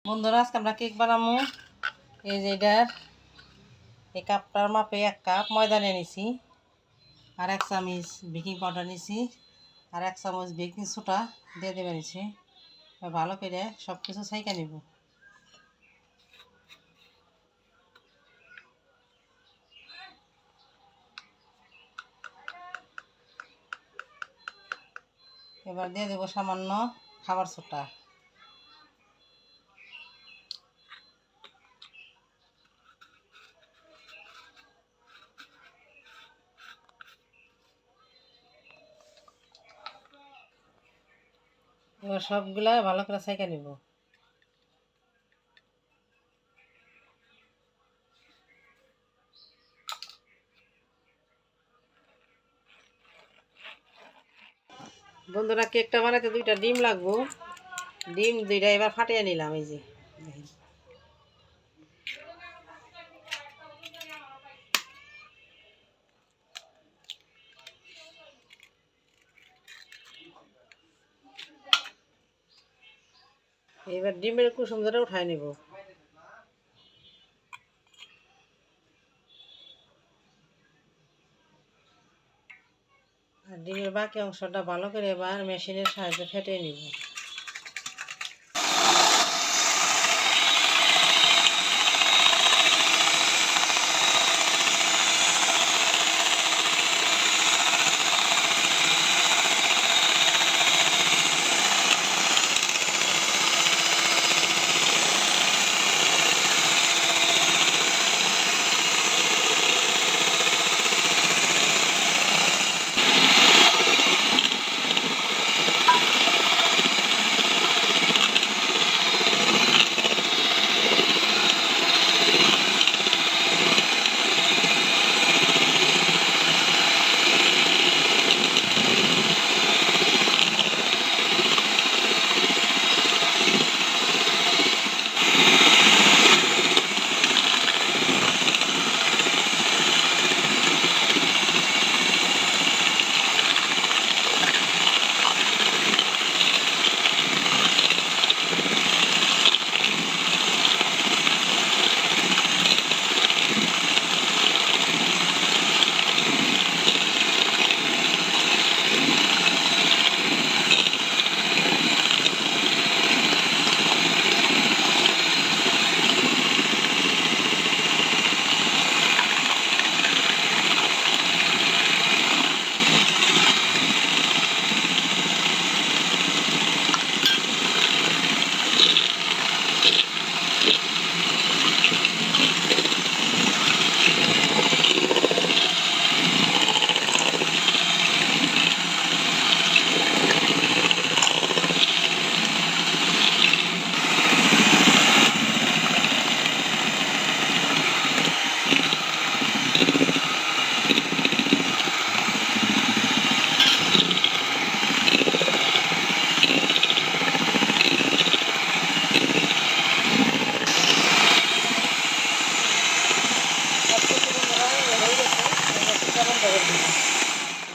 বন্ধুরা আজকে আমরা কেক বানাবো। এই যে এটার এই কাপটার মাপে 1 কাপ ময়দা নিয়ে নিছি, আর 1 চামচ বেকিং পাউডার নিছি, আর 1 চামচ বেকিং সোডা দিয়ে দেবে নিছি। ভালো করে সব কিছু ছাইকা নিব। এবার দিয়ে দেবো সামান্য খাবার সোডা। এবার সবগুলা ভালো করে ছাইকা নিব। বন্ধুরা কেকটা বানাতে 2টা ডিম লাগবো। ডিম 2টা এবার ফাটিয়ে নিলাম। এই যে দেখেন, এবার ডিমের কুসুম ধরে উঠাই নিব। আর ডিমের বাকি অংশটা ভালো করে এবার মেশিনের সাহায্যে ফেটিয়ে নিব।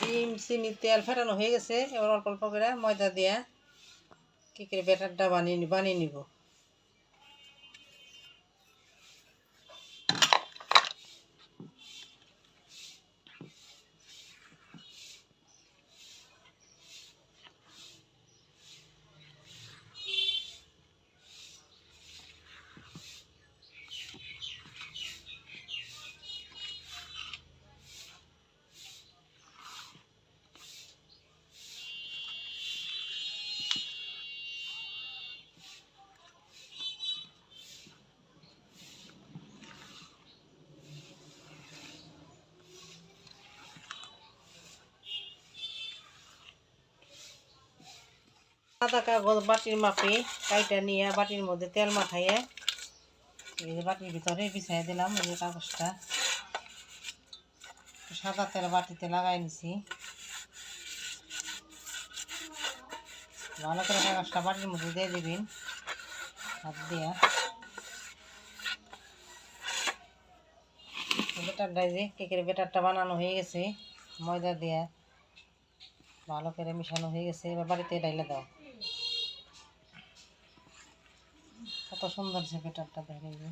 ডিম চিনি তেল ফেটানো হয়ে গেছে। এবার অল্প অল্প করে ময়দা দিয়ে কেকের ব্যাটারটা বানিয়ে নিব। সাদা কাগজ বাটির মাপে কাইটা নিয়ে বাটির মধ্যে তেল মাখাইয়ে এই যে বাটির ভিতরে বিছাই দিলাম। এই যে কাগজটা সাদা তেল বাটিতে লাগাই নিছি। ভালো করে কাগজটা বাটির মধ্যে দিয়ে দিবেন হাত দিয়ে। ব্যাটারটা যে কেকের ব্যাটারটা বানানো হয়ে গেছে, ময়দা দিয়ে ভালো করে মিশানো হয়ে গেছে। এবার বাড়িতে ডাইলে দাও। কত সুন্দর সে ব্যাটারটা দেখে যে।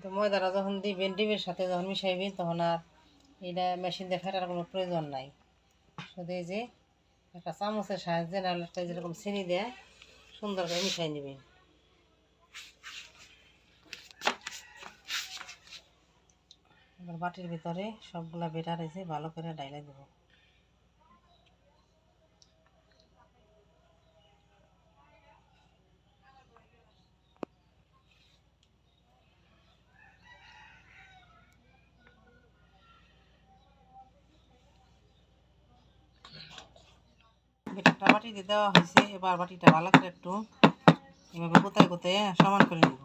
তো ময়দাটা যখন দিবেন ডিমের সাথে যখন মিশাইবেন তখন আর এটা মেশিন দিয়ে ফেটার কোনো প্রয়োজন নাই। শুধু এই যে একটা চামচের সাহায্যে নাহলে একটা যেরকম চিনি দেয় সুন্দর করে মিশাই নেবেন। এবার বাটির ভিতরে সবগুলা বেটার এসে ভালো করে ডাইলা দেবো। বেটারটা বাটিতে দেওয়া হয়েছে, এবার বাটিটা ভালো করে একটু এভাবে কোথায় কোথায় সমান করে নেব।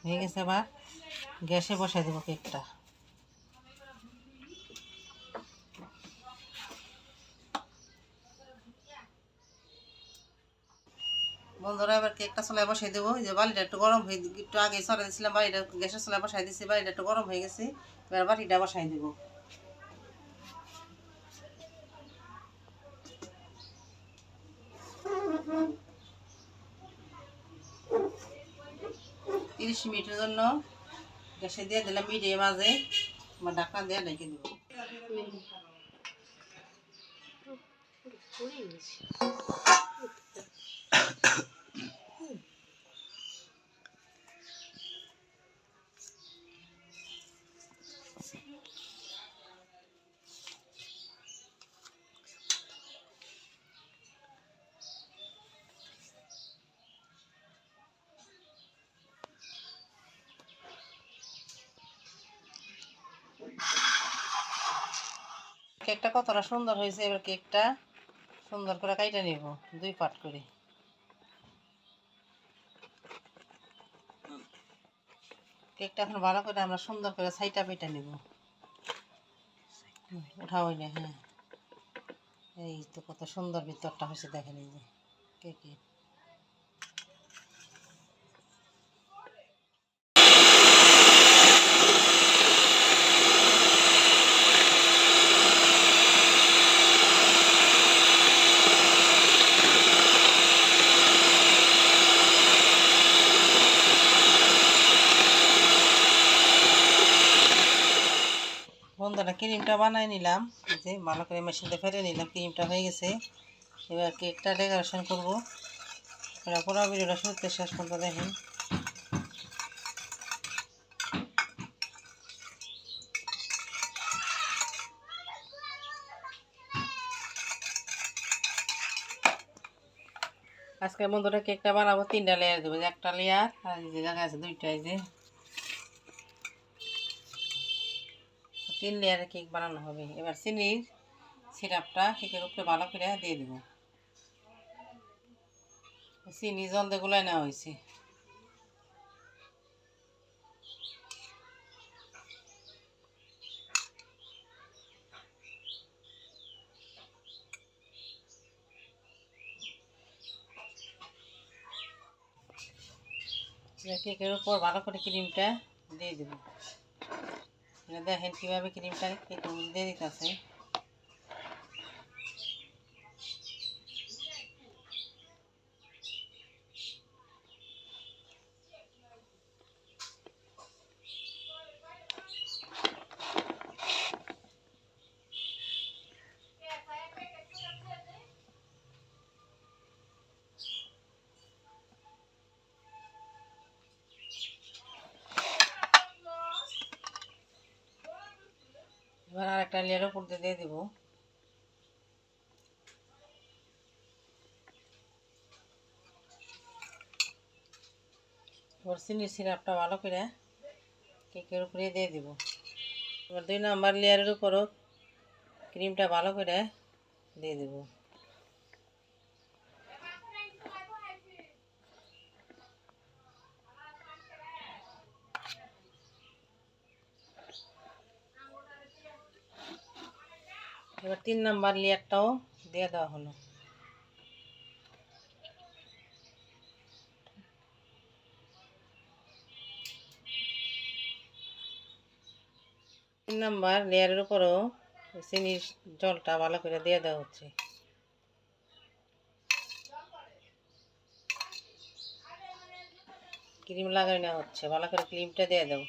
হয়ে গেছে, এবার গ্যাসে বসাই দেবো কেকটা। বন্ধুরা এবার কেকটা চলে বসাই দেবো। যে বালিটা একটু গরম হয়ে, একটু আগে চলে দিয়েছিলাম বালিটা, গ্যাসের চলে বসাই দিচ্ছি, বালিটা একটু গরম হয়ে গেছে। এবার বাটিটা বসাই দেবো। 30 মিনিটের জন্য গ্যাসে দিয়ে দিলাম মিডিয়াম আঁচে। আমার ঢাকনা দিয়ে ঢেকে দেবো। কেকটা কতটা সুন্দর হয়েছে। এবার কেকটা সুন্দর করে কাইটা নিব 2 পার্ট করে। কেকটা এখন ভালো করে আমরা সুন্দর করে সাইটা পেটা নিব। উঠাওই না, হ্যাঁ এই তো কত সুন্দর ভিতরটা হয়েছে দেখেন এই যে কেকের। বন্ধুরা ক্রিমটা বানাই নিলাম, যে ভালো করে মেশিনটা ফেটে নিলাম, ক্রিমটা হয়ে গেছে। এবার কেকটা ডেকোরেশন করবো। পুরো ভিডিওটা শুরুতে শেষ পর্যন্ত দেখেন। আজকে বন্ধুরা কেকটা বানাবো 3টা লেয়ার দেবো, একটা লেয়ার আর এই যে জায়গা আছে 2টা, এই যে 3 লেয়ারের কেক বানানো হবে। এবার চিনির সিরাপটা কেকের উপরে ভালো করে দিয়ে দেবো। চিনি জল দিয়ে গুলাই নেওয়া হয়েছে। কেকের উপর ভালো করে ক্রিমটা দিয়ে দেবো। দেখেন কীভাবে ক্রিমটা কেকের মধ্যে দিয়ে দিতেছে। এবার আর একটা লেয়ার উপর দিয়ে দেবো। এবার চিনির সিরাপটা ভালো করে কেকের উপরে দিয়ে দেবো। এবার 2 নাম্বার লেয়ারের উপরও ক্রিমটা ভালো করে দিয়ে দেবো। এবার 3 নাম্বার লেয়ারটাও দিয়ে দেওয়া হলো। 3 নাম্বার লেয়ারের উপরও চিনির জলটা ভালো করে দিয়ে দেওয়া হচ্ছে। ক্রিম লাগাই না হচ্ছে, ভালো করে ক্রিমটা দিয়ে দাও।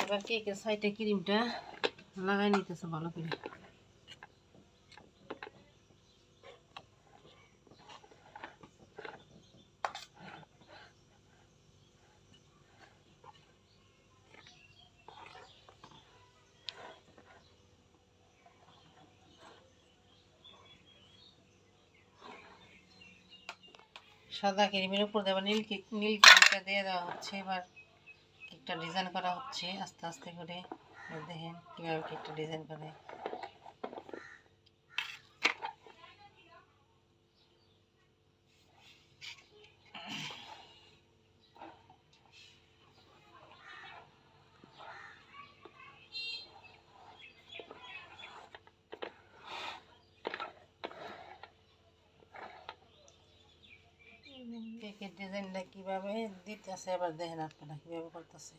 এবার কেকের সাইডে ক্রিমটা লাগাই নিতেছে ভালো করে। সাদা ক্রিমের উপর দেওয়া নীল ক্রিমটা দিয়ে দেওয়া হচ্ছে। এবার কেকটা ডিজাইন করা হচ্ছে আস্তে আস্তে করে। দেখেন কীভাবে কেকটা ডিজাইন করে। কেকের ডিজাইনটা কীভাবে দিতেছে এবার দেখেন আপনারা কীভাবে করতেছে।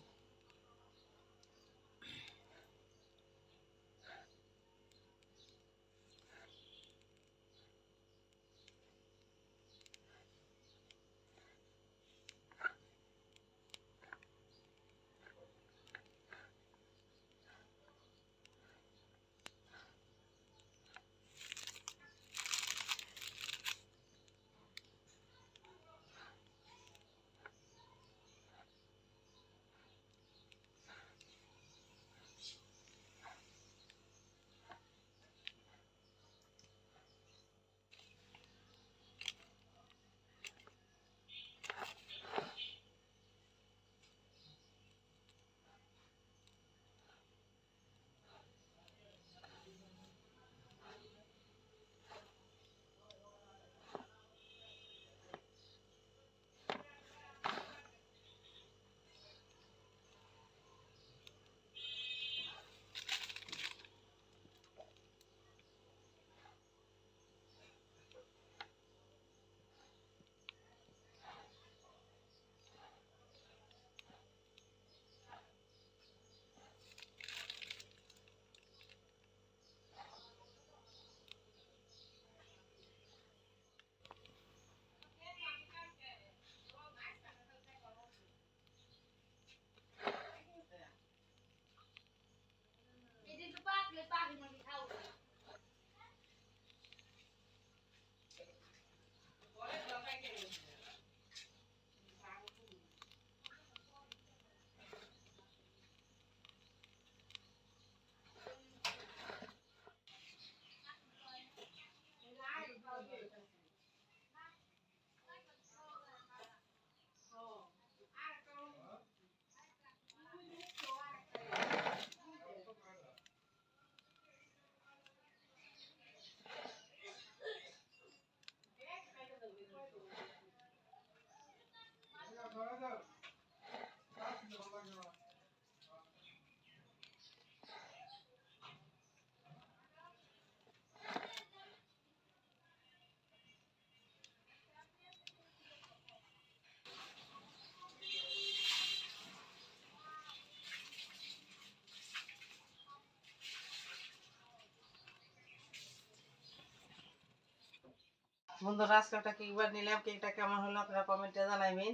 বন্ধুরা আজকে একটা কেকবার নিলাম, কেকটা কেমন হলো আপনারা কমেন্টে জানাবেন।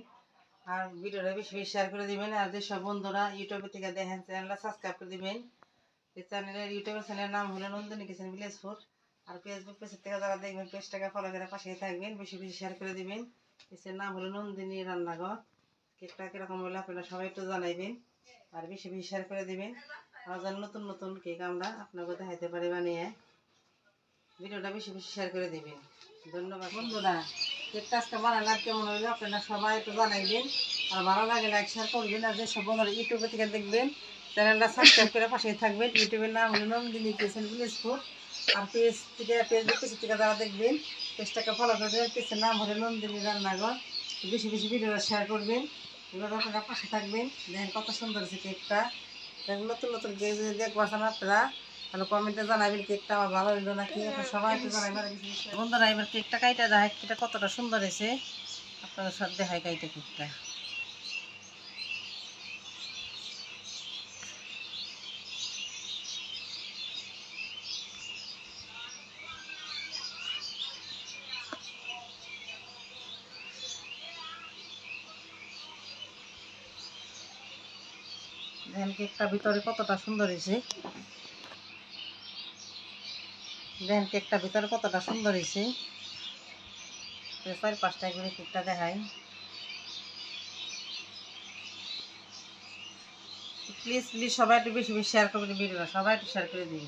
আর ভিডিওটা বেশি বেশি শেয়ার করে দিবেন। আর যেসব বন্ধুরা ইউটিউবে থেকে দেখেন চ্যানেলটা সাবস্ক্রাইব করে দিবেন। এই চ্যানেলের ইউটিউবের চ্যানেলের নাম হলো নন্দিনী কিচেন ভিলেজপুর। আর ফেসবুক পেজ থেকে যারা দেখবেন পেজটাকে ফলো করে পাশে থাকবেন, বেশি বেশি শেয়ার করে দিবেন। পেজের নাম হলো নন্দিনী রান্নাঘর। কেকটা কীরকম হলো আপনারা সবাই একটু জানাইবেন আর বেশি বেশি শেয়ার করে দিবেন। আর যেন নতুন নতুন কেক আমরা আপনাকে দেখাইতে পারি বানিয়ে। ভিডিওটা বেশি বেশি শেয়ার করে দিবেন। ধন্যবাদ বন্ধুরা। কেকটা আজকে বানালাম কেমন হইলো আপনারা সবাই একটু জানাইবেন। আর ভালো লাগে লাইক শেয়ার করবেন। আর যেসব বন্ধুরা ইউটিউবে থেকে দেখবেন চ্যানেলটা সাবস্ক্রাইব করে পাশে থাকবেন। ইউটিউবের নাম হলো নন্দিনী কিচেন ভিলেজপুর। আর ফেসবুক পেজ থেকে যারা দেখবেন পেজটাকে ফলো করে দেবেন। পেজের নাম হলো নন্দিনী রান্নাঘর। বেশি বেশি ভিডিওটা শেয়ার করবেন। এবার আপনারা পাশে থাকবেন। দেখেন কত সুন্দর হচ্ছে কেকটা। নতুন নতুন কেক যদি দেখবাছেন আপনারা তাহলে কমেন্টে জানাবেন কেকটা আমার ভালো হইলো নাকি। সবাই একটু জানাবেন। বন্ধুরা এবার কেকটা কাইটা যায়, কেকটা কতটা সুন্দর হয়েছে আপনাদের সাথে দেখাই কাইটা কেকটা। দেখেন কেকটা ভিতরে কতটা সুন্দর হয়েছে, দেখেন কেকটা ভিতরে কতটা সুন্দর হয়েছে। 4-5টা করে কেকটা দেখাই। প্লিজ প্লিজ সবাই একটু বেশি বেশি শেয়ার করবেন ভিডিওটা, সবাই একটু শেয়ার করে দিন।